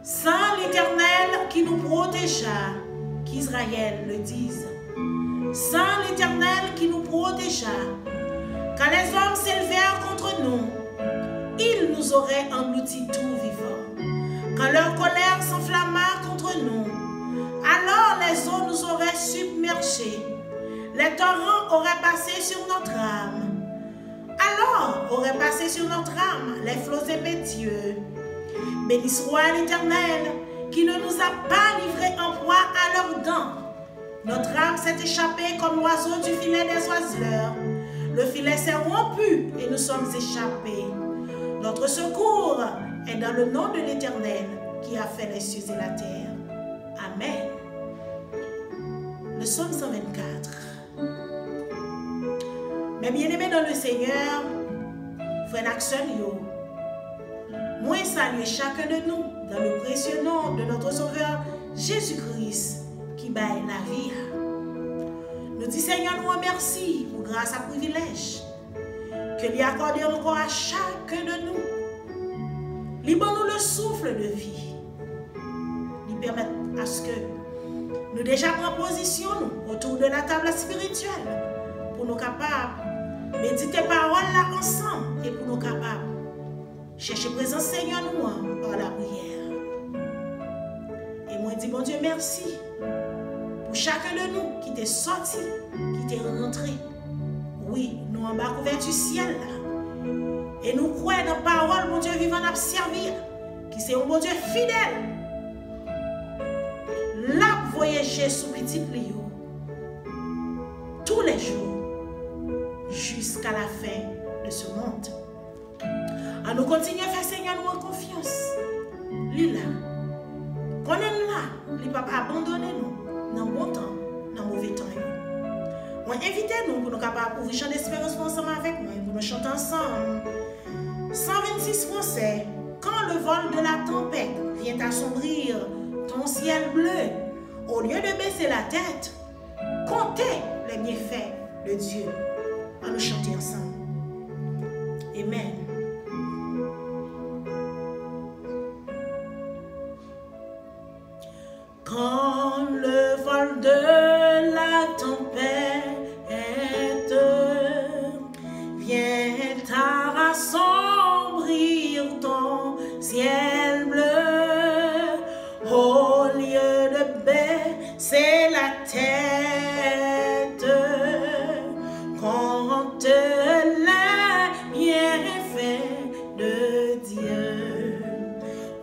Sans l'Éternel qui nous protégea, qu'Israël le dise. Sans l'Éternel qui nous protégea, quand les hommes s'élevèrent contre nous, ils nous auraient engloutis tout vivant. Quand leur colère s'enflamma contre nous, alors les eaux nous auraient submergés. Les torrents auraient passé sur notre âme. Alors auraient passé sur notre âme les flots impétueux. Béni soit l'Éternel qui ne nous a pas livrés en proie à leurs dents. Notre âme s'est échappée comme l'oiseau du filet des oiseleurs. Le filet s'est rompu et nous sommes échappés. Notre secours est dans le nom de l'Éternel qui a fait les cieux et la terre. Amen. Le psaume 124. Mes bien-aimés dans le Seigneur, frère Axel, moi salue chacun de nous dans le précieux nom de notre Sauveur Jésus-Christ qui baille la vie. Nous disons Seigneur, nous remercions pour grâce à privilège que lui accorde encore à chacun de nous. Libère-nous le souffle de vie. Lui permettre à ce que nous déjà prenions position autour de la table spirituelle pour nous capables de méditer parole là ensemble et pour nous capables de chercher présence Seigneur nous par la prière. Et moi je dis bon Dieu merci pour chacun de nous qui t'est sorti, qui t'est rentré. Oui, nous en bas couvert du ciel là. Et nous croyons dans la parole, mon Dieu vivant à servir, qui c'est un bon Dieu fidèle. Là, voyager sous petit Léo tous les jours jusqu'à la fin de ce monde. À nous continuer à faire Seigneur nous en confiance. Lui là, qu'on est là, il ne va pas abandonner nous dans le bon temps, dans le mauvais temps. On invite nous pour nous capables d'ouvrir chant d'espérance ensemble avec moi, pour nous chanter ensemble. 126 français, quand le vol de la tempête vient assombrir ton ciel bleu, au lieu de baisser la tête, comptez les bienfaits de Dieu. On nous chanter ensemble. Amen. Quand le vol de la tempête vient à assombrir ton ciel bleu, au lieu de baisser la tête, compte les bienfaits de Dieu.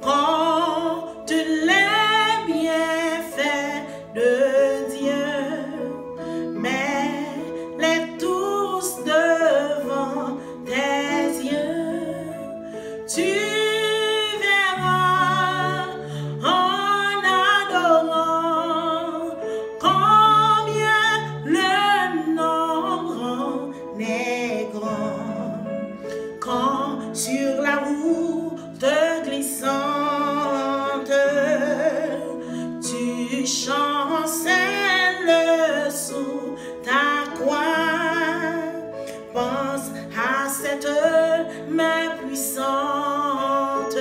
Compte les bienfaits de Dieu, mets-les tous devant tes yeux. Tu verras en adorant combien le nombre en est grand. Quand sur la route glissante tu chancelles sous ta croix, pense à cette main puissante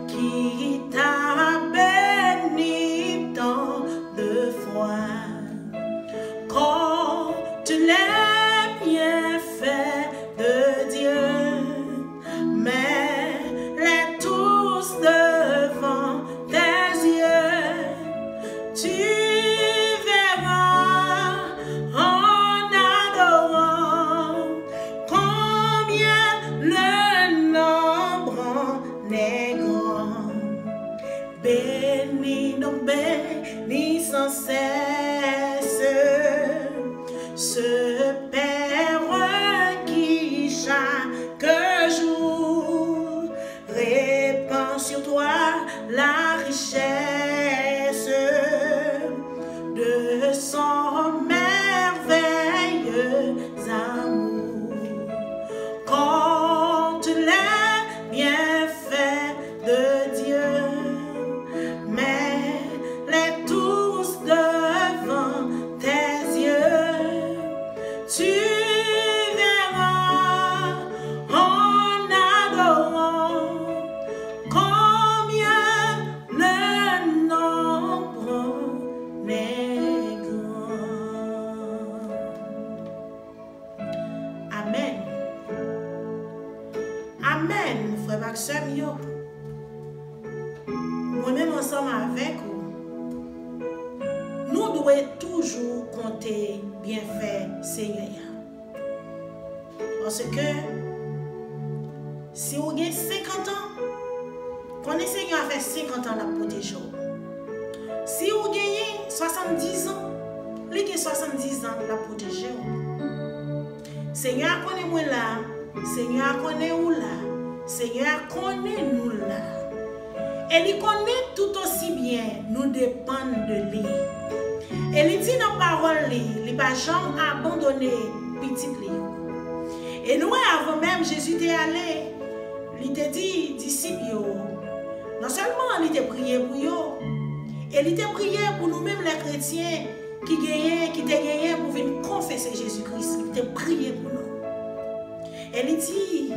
qui t'a béni tant de fois. Compte les bienfaits de Dieu, mets-les tous devant tes yeux. Tu verras en adorant combien le nombre en est grand. Bénis, non bénis sans cesse ce Père qui chaque jour répand sur toi la richesse de son merveilleux amour. Compte les bienfaits de Dieu, mets-les tous devant tes yeux. Tu verras en adorant combien frères et sœurs, moi-même ensemble avec vous, nous devons toujours compter bienfait Seigneur. Parce que si vous avez 50 ans, quand le Seigneur a fait 50 ans, la protéger. Si vous avez 70 ans, il a 70 ans, la protéger. Seigneur connaît moi là, Seigneur connaît où là, Seigneur connaît nous là. Et il connaît tout aussi bien, nous dépendons de lui. Et il dit dans la parole, il ne va jamais abandonner petit lui. Et nous, avant même Jésus est allé, il t'a dit, disciples, non seulement il t'a prié pour eux, et il t'a prié pour nous-mêmes les chrétiens qui t'a gagné pour venir confesser Jésus-Christ. Il t'a prié pour nous. Et il dit,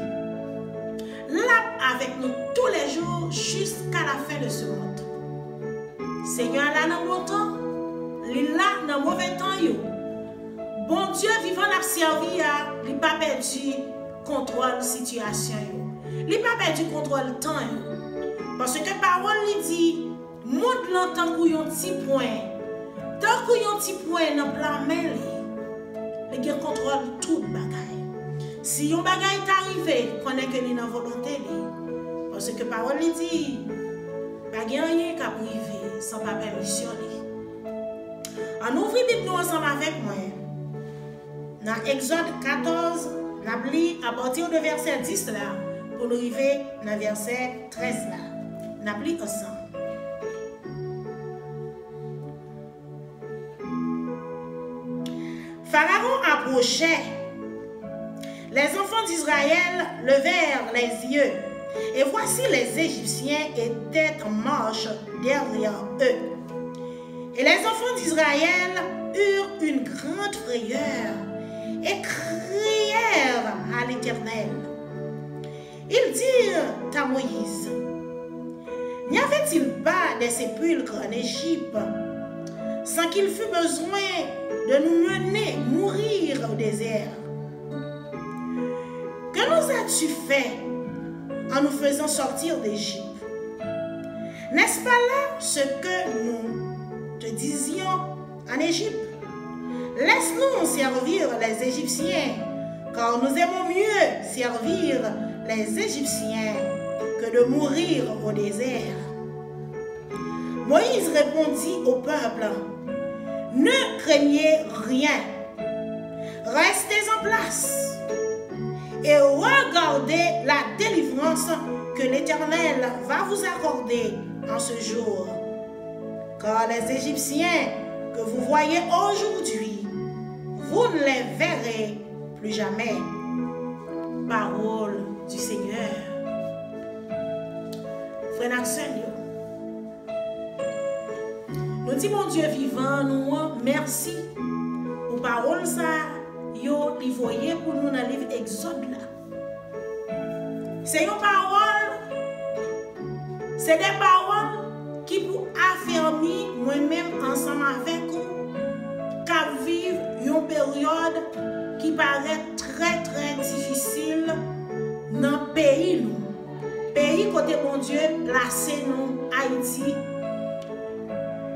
là avec nous tous les jours jusqu'à la fin de ce monde. Seigneur, là dans le bon temps, là dans le mauvais temps, bon Dieu vivant la servi, il n'a pas perdu contrôle de la situation. Il n'a pas perdu contrôle du temps. Parce que la parole lui dit, montre longtemps pour un petit point. Tant qu'il y a un petit point dans la main, il contrôle tout le bagage. Si un bagage est arrivé, connaît que il est dans la volonté. Parce que la parole lui dit, pas rien qui a privé sans pas permission. On ouvre la Bible ensemble avec moi. Dans Exode 14, on a lu à partir de verset 10 là, pour nous arriver dans verset 13 là. On a lu ensemble. Pharaon approchait. Les enfants d'Israël levèrent les yeux, et voici les Égyptiens étaient en marche derrière eux. Et les enfants d'Israël eurent une grande frayeur et crièrent à l'Éternel. Ils dirent à Moïse, n'y avait-il pas des sépulcres en Égypte sans qu'il fût besoin de nous mener mourir au désert? Que nous as-tu fait en nous faisant sortir d'Égypte? N'est-ce pas là ce que nous te disions en Égypte? Laisse-nous servir les Égyptiens, car nous aimons mieux servir les Égyptiens que de mourir au désert. Moïse répondit au peuple, ne craignez rien, restez en place et regardez la délivrance que l'Éternel va vous accorder en ce jour. Car les Égyptiens que vous voyez aujourd'hui, vous ne les verrez plus jamais. Parole du Seigneur. Frère Seigneur, nous disons mon Dieu vivant, nous merci pour parole ça, yo li voyez pour nous dans le livre Exode là. C'est une parole, c'est des paroles qui pour affermir moi-même ensemble avec vous, qu'à vivre une période qui paraît très très difficile dans le pays nous. Pays côté bon Dieu, placé nous, Haïti.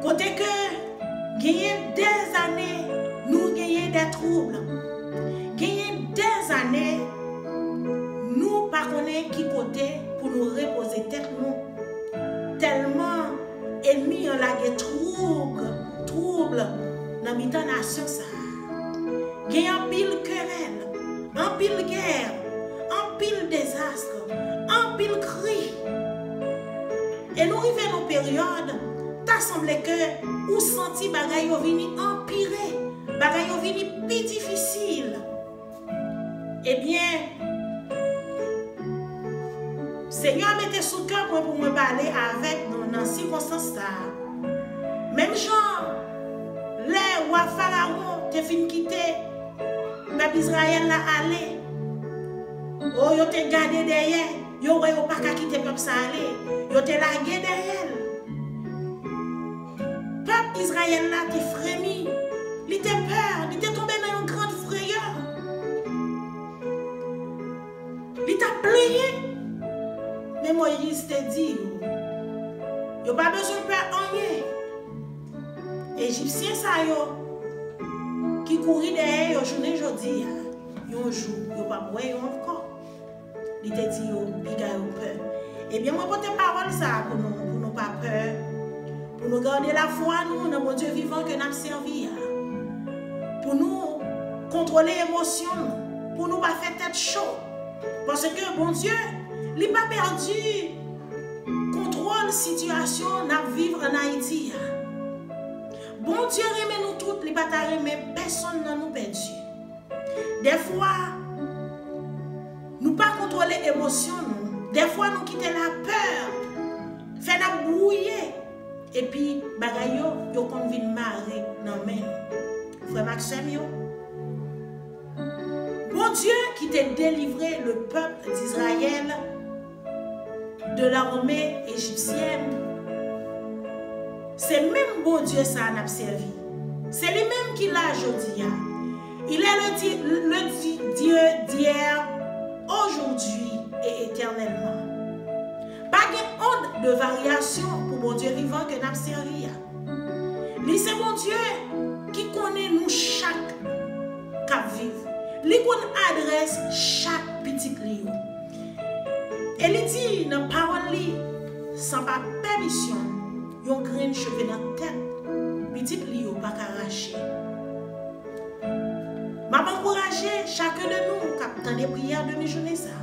Côté que, gagner des années, nous gagnons des troubles. Gagner des années, nous ne connaissons pas qui côté pour nous reposer tête nous. Tellement ennemis ont la trouble dans la nation ça. Gagner un pile querelle, un pile guerre, un pile désastre, un pile cri. Et nous arrivons dans une période, t'as semblé que ou senti bagay yo vini empirer, bagay yo vini plus difficile. Eh bien, Seigneur mettez sous cœur pour me parler avec nous dans ces circonstances. Même genre, les rois Pharaon te fin quitter, peuple Israël là aller. Oh, yo te gardé derrière, yo pas qu'à quitter peuple ça aller, yo te largué derrière. Peuple Israël là te frémi, il était peur, il était tombé dans une grande frayeur. Il t'a plié. Mais Moïse te dit, il n'y a pas besoin de faire rien. Égyptiens, ça yo, qui courit derrière, yo, journée aujourd'hui, yo jour, yo pas boire encore. Il te dit, yo, biga yo peur. Eh bien, moi, porte parole ça pour nous pas peur. Pour nous garder la foi, nous, dans mon Dieu vivant que nous avons servi. Pour nous contrôler l'émotion, pour nous pas faire tête chaud. Parce que, bon Dieu, il n'a pas perdu contrôle situation nous vivre en Haïti. Bon Dieu remet nous toutes, il n'a pas remet personne n'a nous perdu. Des fois, nous pas contrôler l'émotion. Des fois, nous quitter la peur, faire nous brouiller. Et puis, bagay yo kon vin marrer nan men. Frère Maxime yo. Bon Dieu qui t'a délivré le peuple d'Israël de l'armée égyptienne. C'est même bon Dieu ça n'a servi. C'est lui-même qui l'a aujourd'hui. Il est le Dieu d'hier, aujourd'hui et éternellement. Pas de honte de variation pour mon Dieu vivant que nous servi. C'est mon Dieu qui connaît nous chaque cap vivre. Lui qu'on adresse chaque petit lieu. Et il dit dans la parole, sans pas permission, yon grain cheveux dans la tête, petit lieu pas arraché. Je m'encourager chacun de nous qui attend des prières de mes journées ça.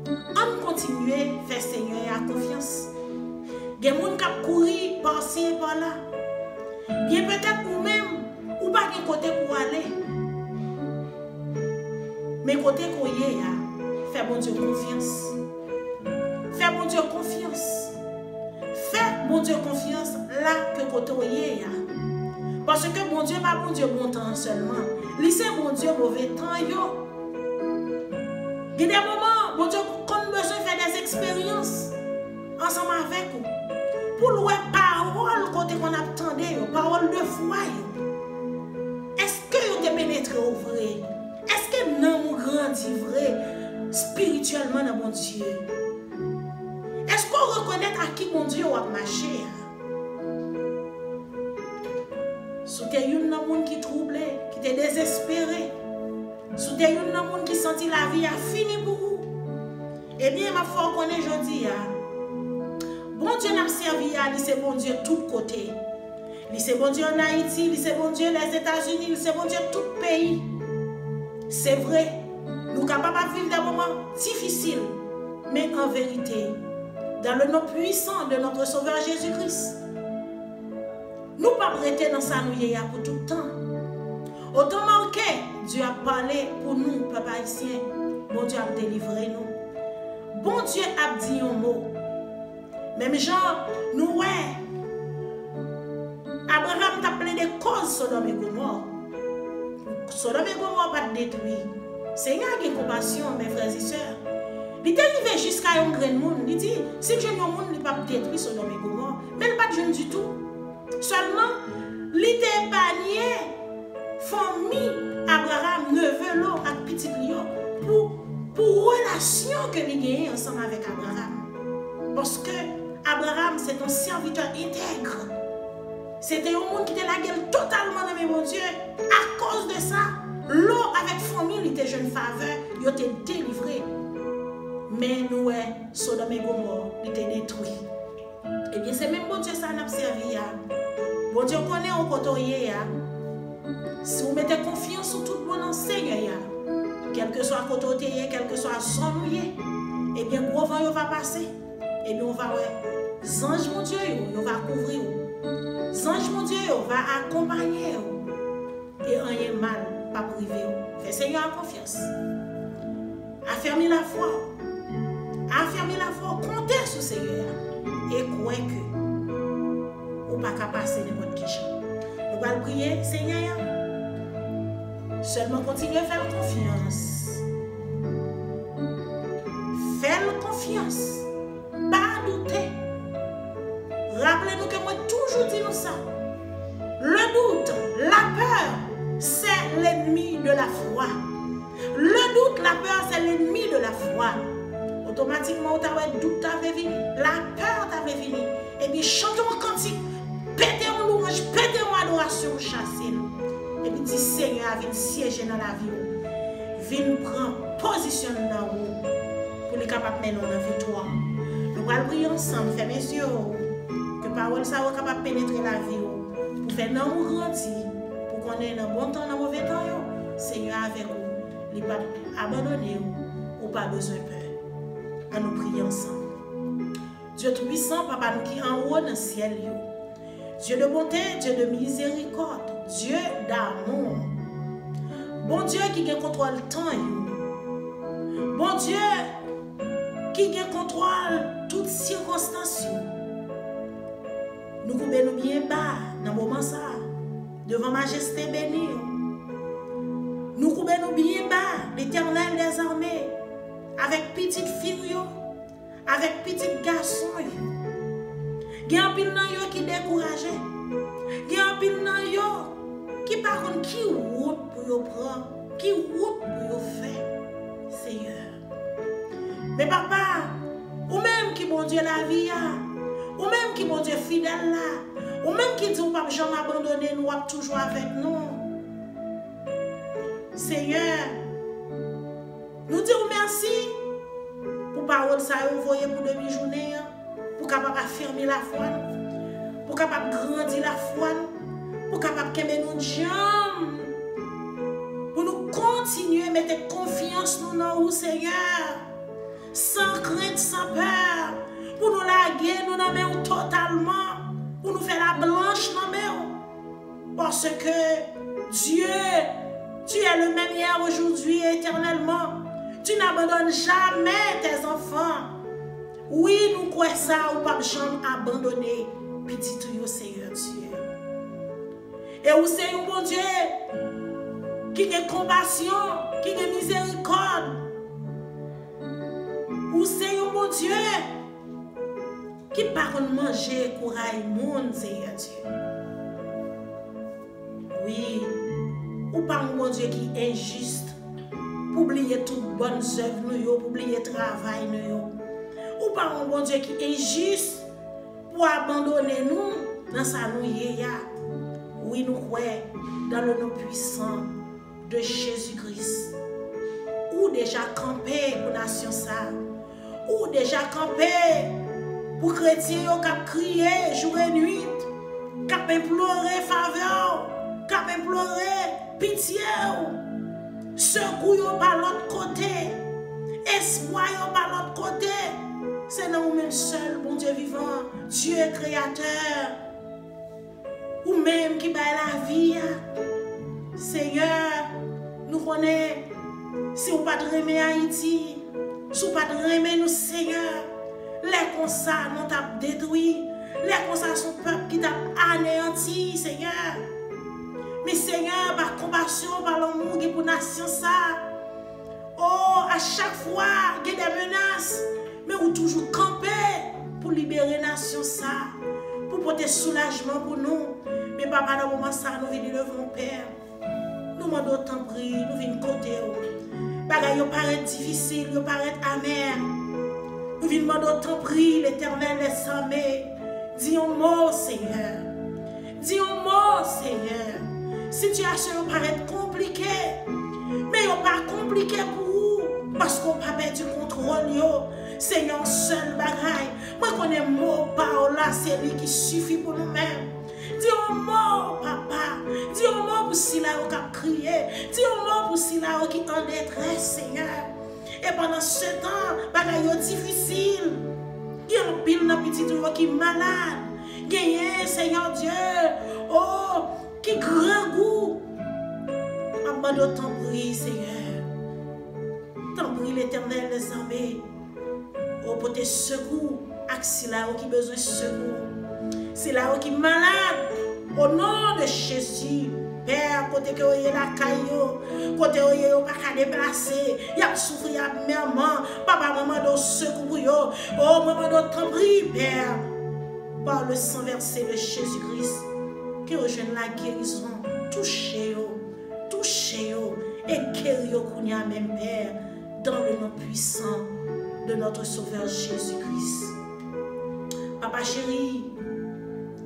On continue à faire Seigneur à confiance. Il y a des gens qui courent par-ci et par-là. Bien peut-être ou même, ou pas de côté pour aller. Mais côté qu'on y est, fais mon Dieu confiance. Fais mon Dieu confiance. Fais mon Dieu confiance là que côté on y est. Parce que mon Dieu pas bon Dieu bon temps seulement. C'est mon Dieu mauvais temps yo. Il y a des moments, mon Dieu, qu'on a besoin de faire des expériences ensemble avec vous. Pour louer parole côté qu'on attendait, parole de foi. Est-ce que vous êtes pénétré au vrai? Est-ce que nous grandit vrai spirituellement dans mon Dieu? Est-ce qu'on reconnaît à qui mon Dieu a marché? Si vous êtes un monde qui est troublé, qui est désespéré, si vous êtes un monde qui sentit la vie a fini pour vous, eh bien, ma foi qu'on est aujourd'hui, bon Dieu n'a servi à lui, c'est bon Dieu de tous côtés. C'est bon Dieu en Haïti, c'est bon Dieu les États-Unis, c'est bon Dieu tout pays. C'est vrai, nous sommes capables de vivre des moments difficiles, mais en vérité, dans le nom puissant de notre Sauveur Jésus-Christ, nous ne pouvons pas prêter dans sa nouille pour tout le temps. Autant manqué, Dieu a parlé pour nous, papa haïtien. Bon Dieu a délivré nous. Bon Dieu a dit un mot. Même genre, nous, ouais. Abraham t'a plein de causes Sodome et Gomorrhe. Sodome et Gomorrhe pas détruit. Seigneur a compassion, mes frères et sœurs. Il est arrivé jusqu'à un grand monde. Il dit, si je ne monde, il ne pas détruire Sodome et Gomorrhe. Mais il n'est pas jeune du tout. Seulement, il est épargné. Famille Abraham, neveu l'eau avec petit lion pour relation que nous avons ensemble avec Abraham. Parce que Abraham, c'est un serviteur intègre. C'était un monde qui était la gueule totalement dans mes mon Dieu. À cause de ça, l'eau avec famille, il était jeune faveur, il était délivré. Mais nous, Sodome et Gomorrhe, il était détruit. Eh bien, c'est même bon Dieu ça n'a servi. Bon Dieu connaît au côté. Si vous mettez confiance sur tout le monde en Seigneur, quel que soit côté, quel que soit son mouillé, eh bien, gros vent va passer. Eh bien, on va, ange mon Dieu, on va couvrir. Ange mon Dieu, on va accompagner. Et rien mal, pas privé. Fais Seigneur confiance. Affermez la foi. Affermez la foi. Comptez sur Seigneur. Et croyez que vous ne pouvez pas passer n'importe qui. Nous allons prier, Seigneur. Seulement continuez à faire confiance. Faites confiance. Pas douter. Rappelez-nous que moi toujours dit nous ça. Le doute, la peur, c'est l'ennemi de la foi. Le doute, la peur, c'est l'ennemi de la foi. automatiquement, tu as doute t'avait venu, la peur t'avait venu. Et puis, chantons un cantique, pétez en louange, pétez en adoration, chassez. Et puis, dis Seigneur, viens siéger dans la vie. Viens prendre position dans vous pour les capables de mener dans la victoire. Nous allons prier ensemble, faire mes yeux, que parole ça soit capable de pénétrer la vie, pour faire nous grandir, pour qu'on ait un bon temps, un mauvais temps. Seigneur, avec vous, il pas abandonner ou pas besoin de peur. À nous prier ensemble. Dieu tout-puissant, Papa, nous qui en haut dans le ciel, Dieu de bonté, Dieu de miséricorde, Dieu d'amour. Bon Dieu qui contrôle le temps, bon Dieu qui contrôle toutes circonstances. Nous pouvons nous bien bas dans le moment ça, devant majesté bénie. Nous pouvons nous bien bas, l'Éternel des armées, avec petite fille, avec petit garçon. Il y a un pile qui découragé. Il y a un pile qui par contre qui route pour prendre, qui route pour faire, Seigneur. Mais papa, ou même qui bon Dieu la vie, ou même qui bon Dieu fidèle là, ou même qui dit ou pas jamais abandonner nous toujours avec nous. Seigneur, nous disons merci pour parole ça envoyé pour demi-journée, pour capable affirmer la foi, pour capable grandir la foi, pour capable qu'aimer nos jambes, pour nous continuer à mettre confiance dans nous, Seigneur, sans crainte, sans peur, pour nous laguer, nous nommer totalement, pour nous faire la blanche nommer, parce que Dieu, tu es le même hier, aujourd'hui et éternellement. Tu n'abandonnes jamais tes enfants. Oui, nous croyons ça, ou pas jamais abandonner petit tuyau, Seigneur Dieu. Et où c'est un bon Dieu qui a compassion, qui a miséricorde. Où c'est un bon Dieu qui parle manger courage monde, Seigneur Dieu. Oui, ou pas un bon Dieu qui est injuste. Pour oublier toutes bonnes œuvres, pour oublier le travail. Ou pas un bon Dieu qui est juste pour abandonner nous dans sa nouille. Oui, nous croyons dans le nom puissant de Jésus-Christ. Ou déjà campé pour la nation ça. Ou déjà campé pour les chrétiens qui ont crié jour et nuit, qui ont imploré faveur, qui ont imploré pitié. Secours par l'autre côté, espoir par l'autre côté. C'est nous-mêmes seuls, bon Dieu vivant, Dieu créateur, ou même qui bat la vie. Seigneur, nous connaissons, si vous ne pas de remettre Haïti, si vous ne pas de remettre nous, Seigneur, les constats nous t'ont détruit, les constats sont peuple qui t'a anéanti, Seigneur. Mais Seigneur, par compassion, par l'amour qui est pour la nation, ça. Oh, à chaque fois, il y a des menaces, mais vous toujours camper pour libérer la nation, ça. Pour porter soulagement pour nous. Mais papa, dans le moment ça, nous venons devant Père. Nous demandons autant prier, nous venons côté. Bagaille, il paraît difficile, il paraît amer. Nous venons demander autant prier, l'Éternel les armées. Dis un mot, Seigneur. Dis un mot, Seigneur. Situation paraît compliquée, mais elle pas compliqué pour vous parce qu'on n'a pas perdu le contrôle. Seigneur, seul bagaille. Moi, je connais mot par là, c'est lui qui suffit pour nous-mêmes. Dis un mot, papa. Dis un mot pour ceux qui ont crié. Dis un mot pour ceux qui sont en détresse, Seigneur. Et pendant ce temps, bagaille difficile. Il y a un pile de petits qui est malade. Il y a Seigneur Dieu. Oh, qui grand goût. Abandonne ton bruit, Seigneur. Ton bruit, l'Éternel des armées. Oh, pour tes secours. C'est là qui a besoin de secours. C'est là qui est malade. Au nom de Jésus. Père, côté que vous avez la caillou, côté que vous n'avez pas déplacer, il y a souffrir, il y a maman, papa, maman, de secours pour vous. Oh, maman, de ton bruit, Père. Par le sang versé de Jésus-Christ. Que rejoigne la guérison, touchez-vous, et guéris-vous, même Père, dans le nom puissant de de notre Sauveur Jésus-Christ. Papa chéri,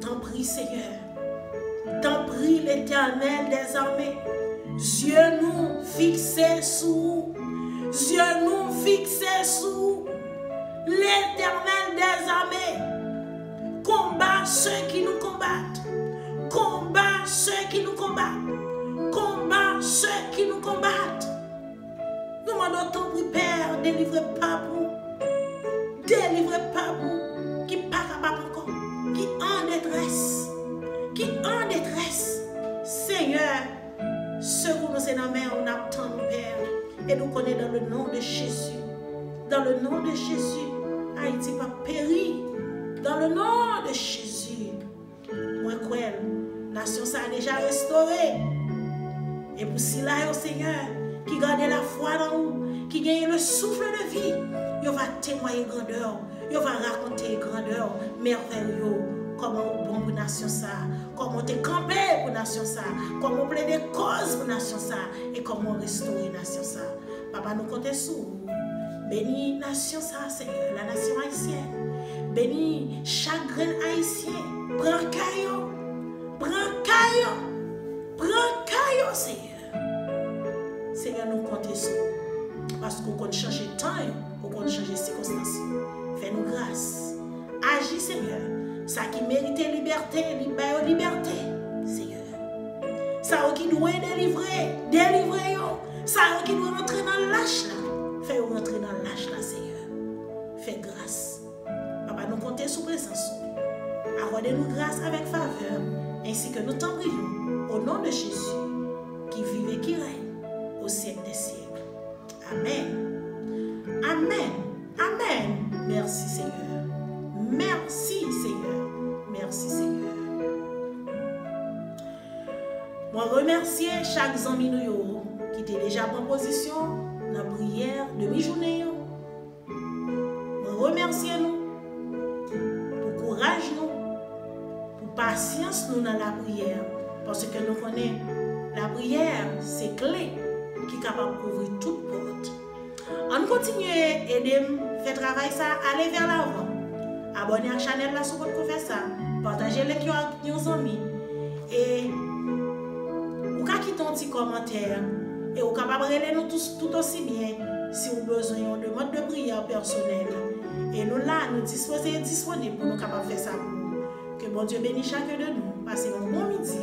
t'en prie Seigneur, t'en prie l'Éternel des armées, yeux nous fixés sous, yeux nous fixés sous l'Éternel des armées. Combat ceux qui nous combattent, combat ceux qui nous combattent, combat ceux qui nous combattent. Nous demandons ton prix, Père, délivrez pas pour, délivrez pas pour, qui pas capable encore, qui en détresse, Seigneur, secours-nous, Seigneur, on attend, Père, et nous connaissons dans le nom de Jésus, dans le nom de Jésus, Haïti va périr, dans le nom de Jésus. Moi, quoi, la nation ça a déjà restauré, et pour cela, Seigneur, qui garde la foi dans nous, qui gagne le souffle de vie, il va témoigner grandeur, il va raconter grandeur, merveilleux, comment on bon pour nation ça, comment on te campé pour nation ça, comment on plaide cause pour nation ça, et comment on restaurer nation ça. Papa, nous comptons sur vous. Bénis nation ça, Seigneur, la nation haïtienne. Bénis chaque grain haïtien. Prends caillou, Seigneur. Seigneur, nous comptons sur vous. Parce qu'on compte changer de temps, on compte changer de circonstances. Fais-nous grâce. Agis, Seigneur. Ça qui mérite liberté, liberté, Seigneur. Ça qui doit délivrer, délivrez-nous. Ça qui doit rentrer dans l'âge là. Fais-nous rentrer dans l'âge là, Seigneur. Fais grâce. Papa, nous comptons sur présence. Accordez-nous grâce avec faveur, ainsi que nous t'en prions, au nom de Jésus, qui vive et qui règne au siècle des siècles. Amen. Amen. Amen. Merci, Seigneur. Merci, Seigneur. Merci, Seigneur. Moi, remercier chaque ami qui était déjà en position dans la prière de mi-journée. Moi, remercier nous pour courage, nous, pour patience nous dans la prière. Parce que nous connaissons la prière, c'est clé qui est capable d'ouvrir toute porte. On continue à aider, faire travail ça, aller vers l'avant. Abonnez à la chaîne là si vous pouvez faire ça. Partagez les avec vos amis. Et vous pouvez quitter un petit commentaire. Et vous pouvez parler nous tous tout aussi bien si vous avez besoin de mode de prière personnel. Et nous là, nous disposons disponibles pour nous capables de faire ça. Que bon Dieu bénisse chacun de nous. Passez un bon midi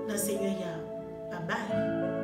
dans le Seigneur. Bye bye.